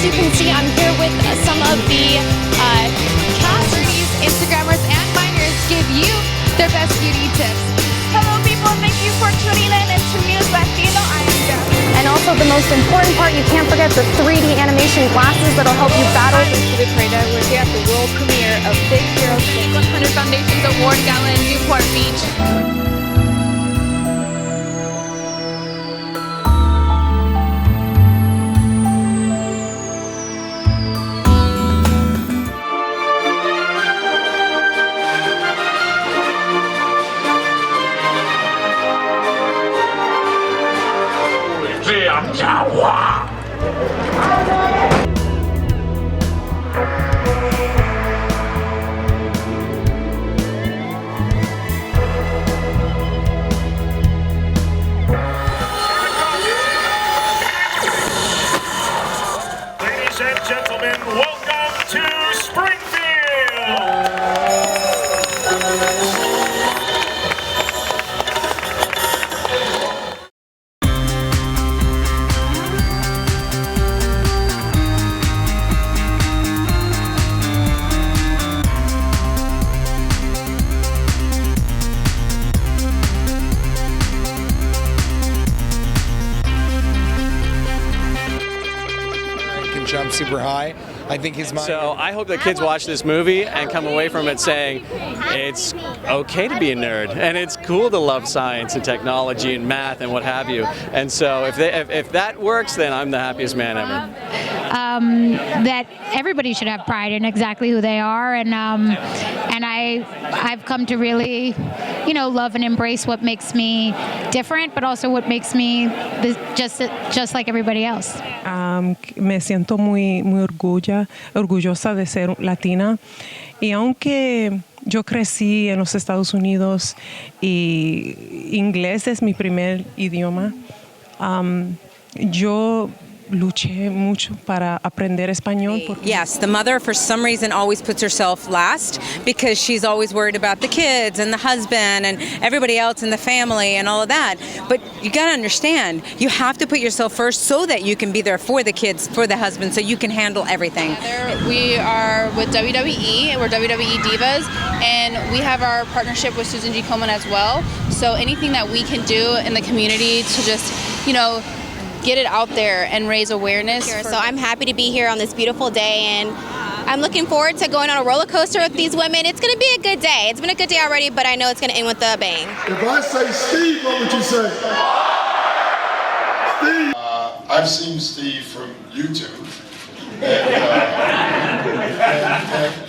you can see, I'm here with some of the celebrities, Instagrammers, and minors give you their best beauty tips. Hello people, thank you for tuning in to Muse Latino. I am Jeff. And also the most important part, you can't forget the 3D animation glasses that'll help you battle. I'm Silvia Pereida. We're here at the world premiere of Big Hero 100 Foundations Award Gala in Newport Beach. Ladies and gentlemen, welcome to Springfield! Jump super high. I think he's my... So I hope that kids watch this movie and come away from it saying it's okay to be a nerd and it's cool to love science and technology and math and what have you. And so if that works, then I'm the happiest man ever. That everybody should have pride in exactly who they are, and I've come to really, love and embrace what makes me different, but also what makes me just like everybody else. Me siento muy orgullosa de ser latina, y aunque yo crecí en los Estados Unidos y inglés es mi primer idioma, yo luché mucho para aprender español. Yes, the mother for some reason always puts herself last because she's always worried about the kids and the husband and everybody else in the family and all of that. But you got to understand, you have to put yourself first so that you can be there for the kids, for the husband, so you can handle everything. We are with WWE, we're WWE Divas, and we have our partnership with Susan G. Komen as well. So anything that we can do in the community to just, get it out there and raise awareness. So I'm happy to be here on this beautiful day, and I'm looking forward to going on a roller coaster with these women. It's going to be a good day. It's been a good day already, but I know it's going to end with a bang. If I say Steve, what would you say? Steve. I've seen Steve from YouTube,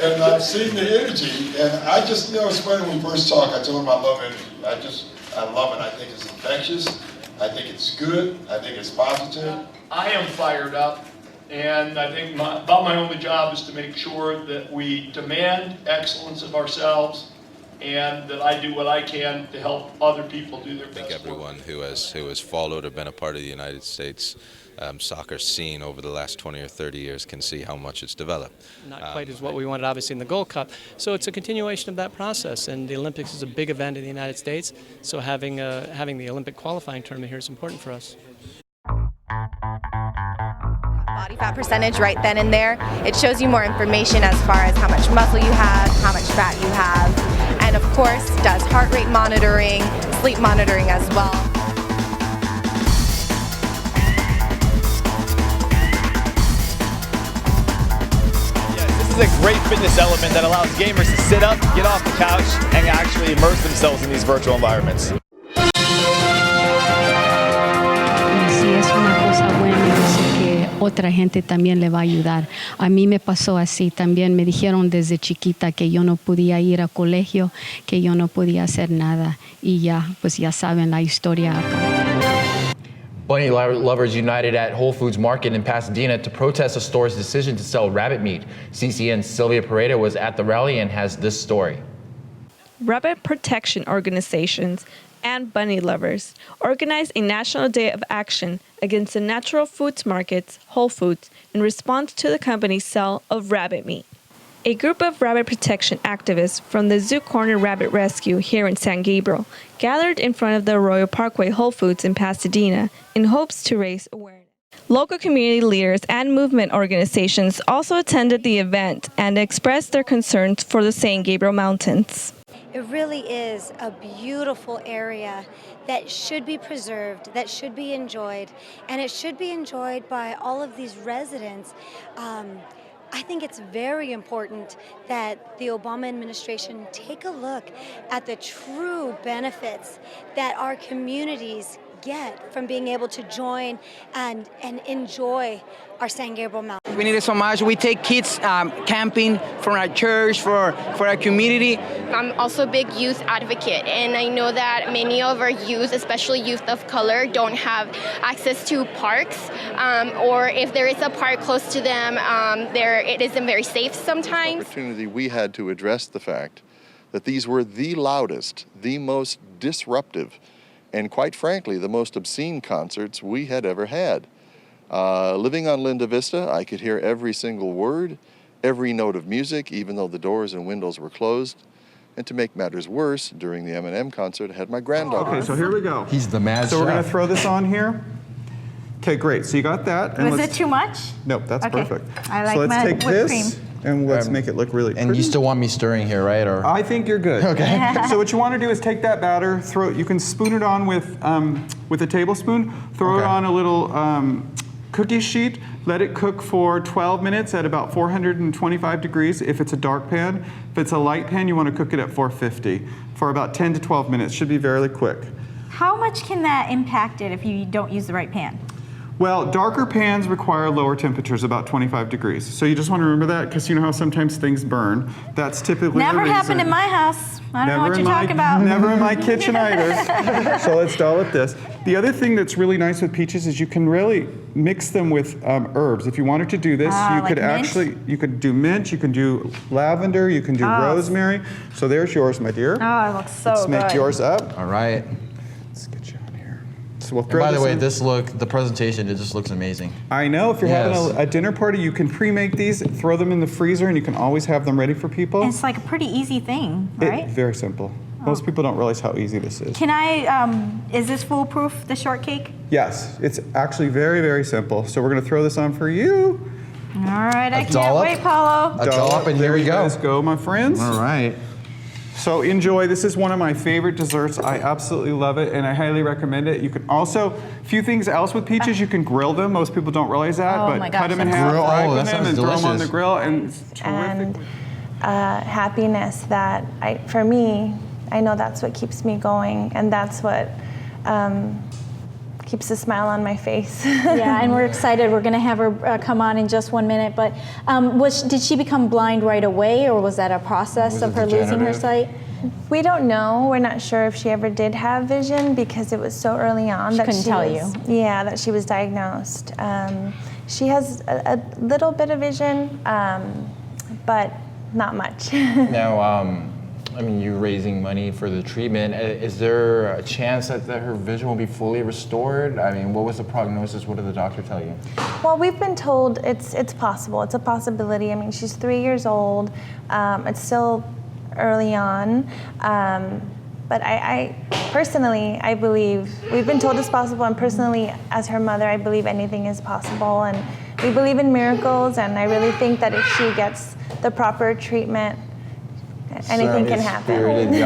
and I've seen the energy, and I just, it's funny when we first talked, I told him I love energy. I love it. I think it's infectious. I think it's good. I think it's positive. I am fired up, and I think about my only job is to make sure that we demand excellence of ourselves, and that I do what I can to help other people do their best. I think everyone who has followed or been a part of the United States soccer scene over the last 20 or 30 years can see how much it's developed. Not quite as what we wanted, obviously, in the Gold Cup. So it's a continuation of that process, and the Olympics is a big event in the United States, so having the Olympic qualifying tournament here is important for us. Body fat percentage right then and there. It shows you more information as far as how much muscle you have, how much fat you have, and of course does heart rate monitoring, sleep monitoring as well. This is a great fitness element that allows gamers to sit up, get off the couch, and actually immerse themselves in these virtual environments. Sí, es una cosa buena, dice que otra gente también le va a ayudar. A mí me pasó así también, me dijeron desde chiquita que yo no podía ir a colegio, que yo no podía hacer nada, y ya, pues ya saben la historia acá. Bunny lovers united at Whole Foods Market in Pasadena to protest the store's decision to sell rabbit meat. CCN's Silvia Pereida was at the rally and has this story. Rabbit protection organizations and bunny lovers organized a National Day of Action against the natural foods markets, Whole Foods, in response to the company's sale of rabbit meat. A group of rabbit protection activists from the Zoo Corner Rabbit Rescue here in San Gabriel gathered in front of the Arroyo Parkway Whole Foods in Pasadena in hopes to raise awareness. Local community leaders and movement organizations also attended the event and expressed their concerns for the San Gabriel Mountains. It really is a beautiful area that should be preserved, that should be enjoyed, and it should be enjoyed by all of these residents. I think it's very important that the Obama administration take a look at the true benefits that our communities get from being able to join and enjoy our San Gabriel Mountain. We need it so much. We take kids camping for our church, for our community. I'm also a big youth advocate, and I know that many of our youth, especially youth of color, don't have access to parks, or if there is a park close to them, it isn't very safe sometimes. Opportunity we had to address the fact that these were the loudest, the most disruptive, and quite frankly, the most obscene concerts we had ever had. Living on Linda Vista, I could hear every single word, every note of music, even though the doors and windows were closed. And to make matters worse, during the Eminem concert, I had my granddaughter. Okay, so here we go. He's the mad So we're chef. going to throw this on here. Okay, great. So you got that. Was it too much? Nope, that's Okay. perfect. I like so let's my take whipped this and let's make it look really pretty. And you still want me stirring here, right? Or I think you're good. Okay. So what you want to do is take that batter, throw it. You can spoon it on with a tablespoon. Throw it on a little cookie sheet. Let it cook for 12 minutes at about 425 degrees if it's a dark pan. If it's a light pan, you want to cook it at 450 for about 10 to 12 minutes. Should be very quick. How much can that impact it if you don't use the right pan? Well, darker pans require lower temperatures, about 25 degrees. So you just want to remember that, because you know how sometimes things burn. That's typically Never the reason. happened in my house. I don't know what you're talking about. Never in my kitchen either. So let's start with this. The other thing that's really nice with peaches is you can really mix them with herbs. If you wanted to do this, you like could mint? you could do mint, you can do lavender, you can do rosemary. So there's yours, my dear. Oh, it looks so Let's good. make yours up. All right. Let's get you on here. So we'll And throw by the this way, in. the presentation, it just looks amazing. I know. If you're Yes. having a dinner party, you can pre-make these, throw them in the freezer, and you can always have them ready for people. It's like a pretty easy thing, right? Very simple. Most people don't realize how easy this is. Can I, is this foolproof, the shortcake? Yes, it's actually very, very simple. So we're going to throw this on for you. All right, I can't dollop. wait, Paulo. A dollop, and here we go. Let's go, my friends. All right. So enjoy. This is one of my favorite desserts. I absolutely love it, and I highly recommend it. You can also, a few things else with peaches, you can grill them. Most people don't realize that, Oh but my cut gosh, them in that's half, Grill- fry oh, that them, sounds and throw them on the delicious. grill, and it's terrific. And happiness that for me, I know that's what keeps me going, and that's what keeps a smile on my face. Yeah, and we're excited. We're going to have her come on in just 1 minute. But did she become blind right away, or was that a process Was of it her losing her degenerative? sight? We don't know. We're not sure if she ever did have vision because it was so early on She that couldn't tell was, Yeah, that she was diagnosed. She has a little bit of vision, but not much. Now, I mean, you're raising money for the treatment. Is there a chance that her vision will be fully restored? I mean, what was the prognosis? What did the doctor tell you? Well, we've been told it's possible. It's a possibility. I mean, she's 3 years old. It's still early on. But I personally, I believe, we've been told it's possible, and personally, as her mother, I believe anything is possible. And we believe in miracles, and I really think that if she gets the proper treatment, anything can happen. We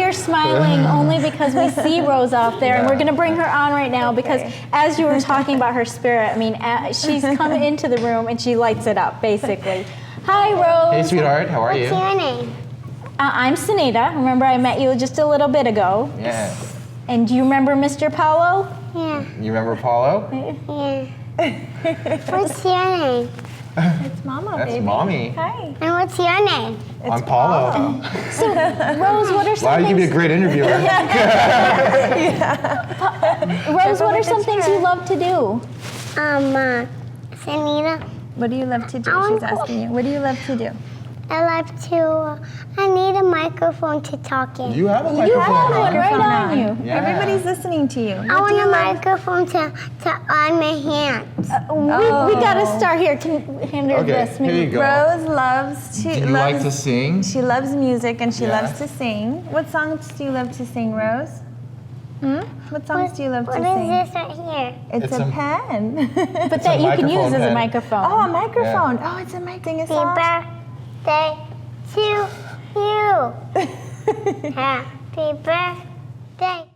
are smiling only because we see Rose out there, and we're going to bring her on right now because as you were talking about her spirit, I mean, she's come into the room and she lights it up, basically. Hi, Rose. Hey, sweetheart, how are you? What's your name? I'm Sunita. Remember, I met you just a little bit ago. Yeah. And do you remember Mr. Paulo? Yeah. You remember Paulo? Yeah. What's your name? It's Mama, That's baby. Mommy. Hi. And what's your name? I'm Paulo. So, Rose, what are some Wow, you things? could be a great interviewer. Rose, what are some things you love to do? Sanita. What do you love to do? She's asking you. What do you love to do? I love to, I need a microphone to talk in. You have a You microphone. have one huh? right on you. Yeah. Everybody's listening to you. I want a microphone to on my hands. We got to start here. Can hand her Okay, this? here you go. Rose loves to. Do you like to sing? She loves music and she Yeah. loves to sing. What songs do you love to sing, Rose? What songs do you love to sing? What is this right here? It's a pen. But that you can use as a microphone. Oh, a microphone. Oh, it's a mic. Sing a song. Happy birthday to you. Happy birthday